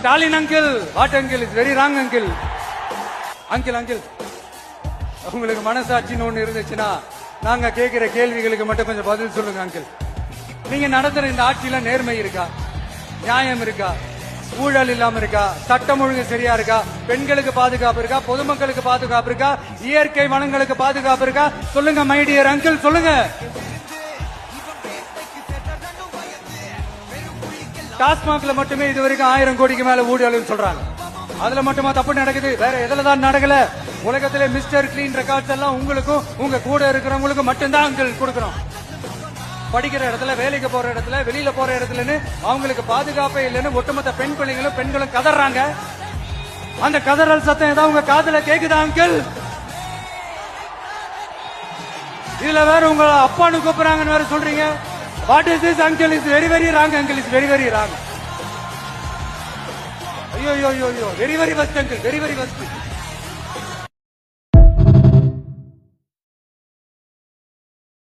Stalin uncle, what uncle, is very wrong uncle. Uncle uncle உங்களுக்கு மனசாட்சின்னு ஒண்ணு இருந்துச்சுன்னா நாங்க கேட்கிற கேள்விகளுக்கு மட்டும் கொஞ்சம் பதில் சொல்லுங்க அங்கிள். நீங்க நடத்துற இந்த ஆட்சியில நேர்மை இருக்கா, நியாயம் இருக்கா, ஊழல் இல்லாம இருக்கா, சட்டம் ஒழுங்கு சரியா இருக்கா, பெண்களுக்கு பாதுகாப்பு இருக்கா, பொதுமக்களுக்கு பாதுகாப்பு இருக்கா, இயற்கை வளங்களுக்கு பாதுகாப்பு இருக்கா? சொல்லுங்க மை டியர் அங்கிள், சொல்லுங்க. டாஸ்மாக்ல மட்டுமே இதுவரைக்கும் 1000 கோடிக்கு மேல ஊழல் சொல்றாங்க. அதுல மட்டுமா தப்பு நடக்குது? வேற எதுல தான் நடக்கல? உலகத்திலே மிஸ்டர் கிளீன் ரெக்கார்ட்ஸ் எல்லாம் உங்களுக்கும் உங்க கூட இருக்கிறவங்களுக்கும் மட்டும்தான் அங்கிள் கொடுக்கணும். படிக்கிற இடத்துல, வேலைக்கு போற இடத்துல, வெளியில போற இடத்துலன்னு அவங்களுக்கு பாதுகாப்பே இல்லைன்னு ஒட்டுமொத்த பெண் பிள்ளைங்களும் பெண்களும் கதறாங்க. அந்த கதறல் சத்தம் ஏதாவது உங்க காதுல கேக்குதா அங்கிள்? இதுல வேற உங்க அப்பான்னு கூப்பிடுறாங்கன்னு வேற சொல்றீங்க. What is this uncle? Is very very wrong uncle, is very very wrong. ஐயோ ஐயோ ஐயோ, very very வஸ்ட் uncle, very very வஸ்ட்.